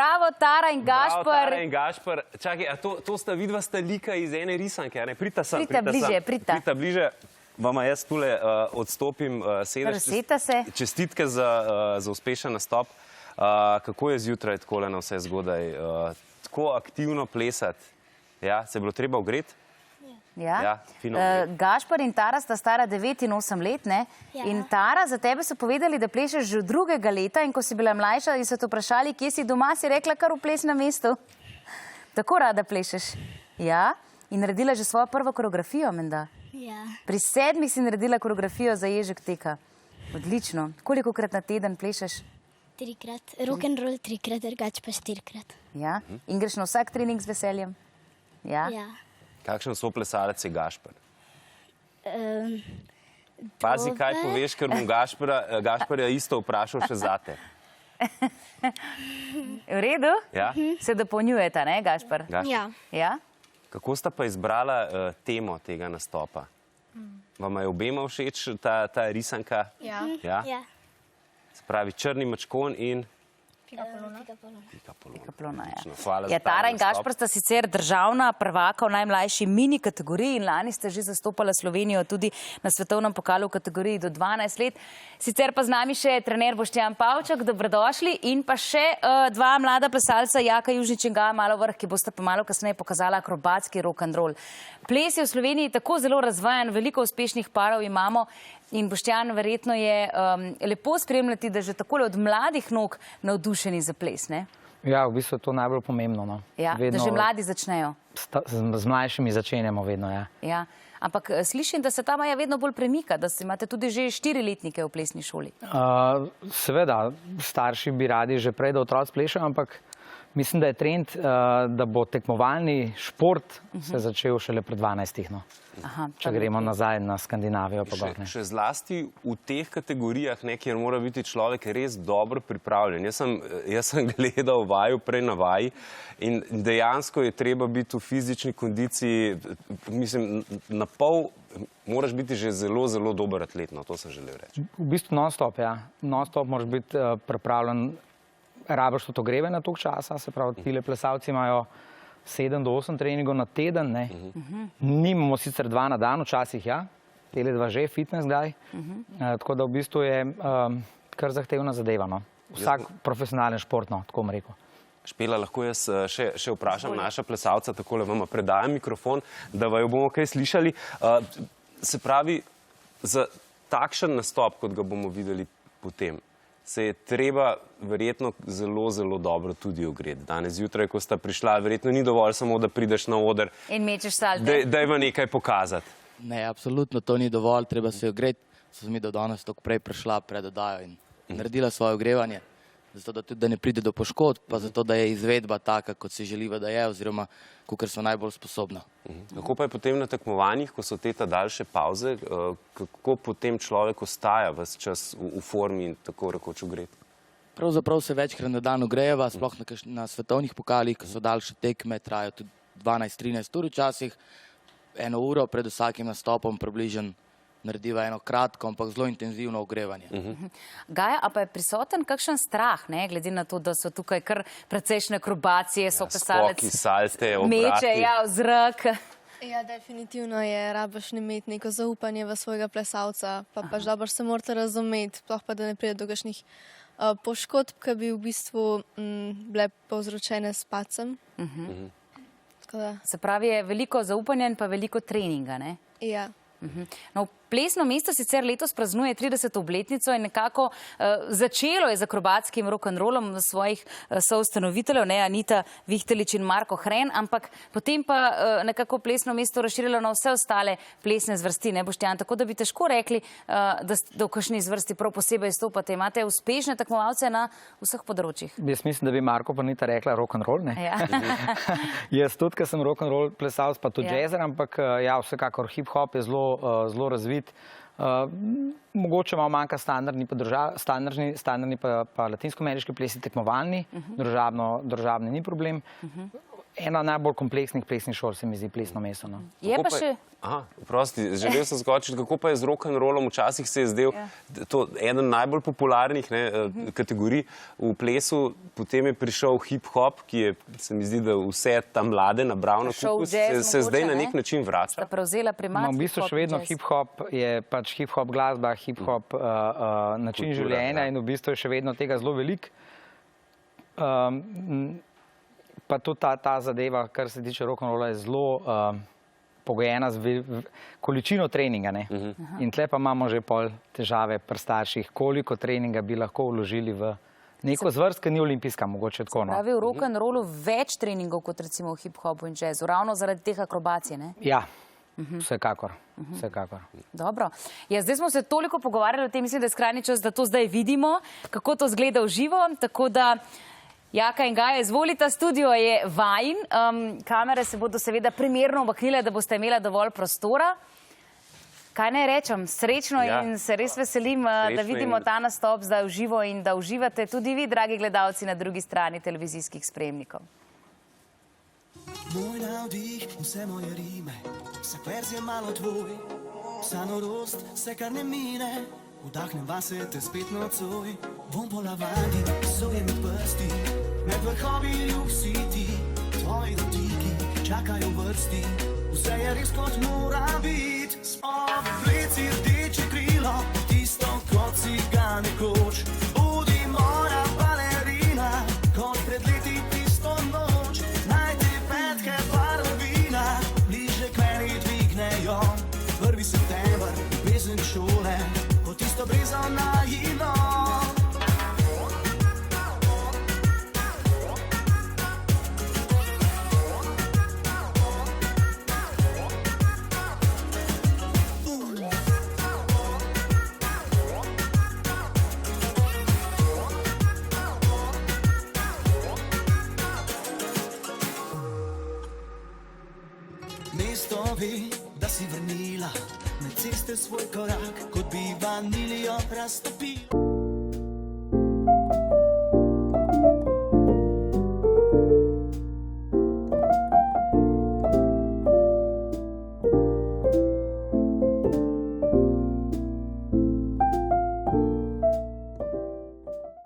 Bravo, Tara in Gašper. Bravo, Tara in Gašper. Čakaj, a to sta vidva sta lika iz ene risanke, a ne? Prita sem. Prita bliže. Vama jaz tule odstopim sedež. Preseta se. Čestitke za uspešen nastop. Kako je zjutraj takole na vse zgodaj? Tako aktivno plesati? Ja, se je bilo treba ogreti? Ja. Gašper in Tara sta stara 9 in 8 let, ne? In Tara, za tebe so povedali, da plešeš že od 2. leta in ko si bila mlajša in so te vprašali, kje si doma, si rekla kar v plesnem mestu. Tako rada plešeš. Ja? In naredila že svojo prvo koreografijo, menda? Ja. Pri 7 si naredila koreografijo za Ježek teka. Odlično. Kolikokrat na teden plešeš? 3-krat. Rock'n'roll 3-krat, drugače pa 4-krat. Ja? In greš na vsak trening z veseljem? Ja? Ja. Kakšen soplesalec je Gašper? Pazi, kaj poveš, ker bom Gašperja isto vprašal še zate. V redu? Ja? Se dopolnjujeta, ne, Gašper? Ja. Kako sta pa izbrala temo tega nastopa? Vama je obema všeč ta risanka? Ja. Se pravi, črni mačkon in... Pika Polona, ja. Hvala za ta Tara in nastop. Gašper sta sicer državna prvaka v najmlajši mini kategoriji in lani ste že zastopala Slovenijo tudi na svetovnem pokalu v kategoriji do 12 let. Sicer pa z nami še trener Boštjan Pavčak, dobrodošli, in pa še dva mlada plesalca, Jaka Južnič in Gaja Malovrh, ki bosta pa malo kasneje pokazala akrobatski rock'n'roll. Ples je v Sloveniji tako zelo razvajan, veliko uspešnih parov imamo. In Boštjan, verjetno je lepo spremljati, da že takole od mladih nog navdušeni za ples, ne? Ja, v bistvu je to najbolj pomembno, no. Ja, da že mladi začnejo. Z mlajšimi začenjamo vedno, ja. Ja, ampak slišim, da se ta maja vedno bolj premika, da imate tudi že 4-letnike v plesni šoli. Seveda, starši bi radi že prej, da otroci plešajo, ampak mislim, da je trend, da bo tekmovalni šport se začel šele pred 12, no. Če gremo nazaj na Skandinavijo pa gor. Še zlasti v teh kategorijah, kjer mora biti človek res dobro pripravljen. Jaz sem gledal vaju prej na vaji in dejansko je treba biti v fizični kondiciji, mislim, na pol moraš biti že zelo, zelo dober atlet, no, to sem želel reči. V bistvu non-stop, ja. Non-stop moraš biti pripravljen, rabiš tudi ogrevanja toliko časa, se pravi, tile plesalci imajo 7 do 8 treningov na teden, ne. Nimamo sicer 2 na dan, včasih ja, tele 2 že, fitness kdaj. Tako da v bistvu je kar zahtevna zadeva, no. Vsak profesionalen šport, no, tako bom rekel. Špela, lahko jaz še vprašam naša plesalca, takole vama predajam mikrofon, da vaju bomo kaj slišali. Se pravi, za takšen nastop, kot ga bomo videli potem, se je treba verjetno zelo, zelo dobro tudi ogreti. Danes zjutraj, ko sta prišla, verjetno ni dovolj samo, da prideš na oder. In mečeš salte. Dajva nekaj pokazati. Ne, absolutno to ni dovolj, treba se ogreti. So mi do danes tako prej prišla pred oddajo in naredila svoje ogrevanje. Zato, da tudi ne pride do poškodb, pa zato, da je izvedba taka, kot si želiva, da je, oziroma kakor so najbolj sposobna. Kako pa je potem na tekmovanjih, ko so te daljše pavze, kako potem človek ostaja ves čas v formi in tako rekoč ogreti? Pravzaprav se večkrat na dan ogrejeva, sploh na svetovnih pokalih, ko so daljše tekme, trajajo tudi 12-13 ur včasih, 1 uro pred vsakim nastopom približno narediva eno kratko, ampak zelo intenzivno ogrevanje. Gaja, a pa je prisoten kakšen strah, ne, glede na to, da so tukaj kar precejšnje akrobacije, so plesalec, skoki, salte, obrati. Meče, ja, v zrak. Ja, definitivno je, rabiš imeti neko zaupanje v svojega plesalca, pa dobro se morate razumeti, sploh pa da ne pride do kakšnih poškodb, ki bi v bistvu bile povzročene s padcem. Se pravi, je veliko zaupanja in pa veliko treninga, ne? Ja. No, plesno mesto sicer letos praznuje 30. obletnico in nekako začelo je z akrobatskim rock'n'rollom svojih soustanoviteljev, ne, Anita Vihtelič in Marko Hren, ampak potem pa nekako plesno mesto razširilo na vse ostale plesne zvrsti, ne, Boštjan, tako da bi težko rekli, da v kakšni zvrsti prav posebej izstopate. Imate uspešne tekmovalce na vseh področjih. Jaz mislim, da bi Marko pa Anita rekla rock'n'roll, ne? Ja. Jaz tudi, ker sem rock'n'roll plesalc, pa tudi jazzer, ampak ja, vsekakor hip-hop je zelo razvit. Mogoče malo manjka standardni pa latinsko-ameriški plesi tekmovalni, družabni ni problem. ena najbolj kompleksnih plesnih šol, se mi zdi, plesno mesto. No. Je pa še... Aha, prosti, želel sem skočiti, kako pa je z rock'n'rollom, včasih se je zdel to eden najbolj popularnih kategorij v plesu, potem je prišel hip-hop, ki je, se mi zdi, da vse ta mlade nabral na kupu, se zdaj na nek način vrača. Sta prevzela primat. V bistvu še vedno hip-hop je pač hip-hop glasba, hip-hop način življenja in v bistvu je še vedno tega zelo veliko. Pa tudi ta zadeva, kar se tiče rock'n'rolla, je zelo pogojena z količino treninga. In tle pa imamo že pol težave pri starših, koliko treninga bi lahko vložili v neko zvrst, ki ni olimpijska, mogoče tako. Pravi v rock'n'rollu več treningov kot recimo v hip-hopu in jazzu, ravno zaradi teh akrobacij, ne? Ja, vsekakor. Dobro. Ja, zdaj smo se toliko pogovarjali o tem, mislim, da je skrajni čas, da to zdaj vidimo, kako to zgleda v živo, tako da Jaka in Gaja, izvolita, studio je vajin. Kamere se bodo seveda primerno omaknile, da boste imela dovolj prostora. Kaj naj rečem? Srečno in se res veselim, da vidimo ta nastop zdaj v živo in da uživate tudi vi, dragi gledalci, na drugi strani televizijskih sprejemnikov. Moj navdih in vse moje rime, vsak verz je malo tvoj, vsa norost, vse kar ne mine, vdahnem vase te spet nocoj. Vonj po lavandi, soje med prsti, med vrhovi ljub si ti, tvoji dotiki čakajo v vrsti, vse je res kot mora bit. Obleci rdeče krilo, tisto kot si ga nekoč, budi moja balerina, kot pred leti tisto noč. Naj te petke barvina bliže k meni dvignejo, 1. september, ljubezen šole, kot tisto brezo naivno. Mesto ve, da si vrnila na ceste svoj korak, kot bi vanilijo raztopila.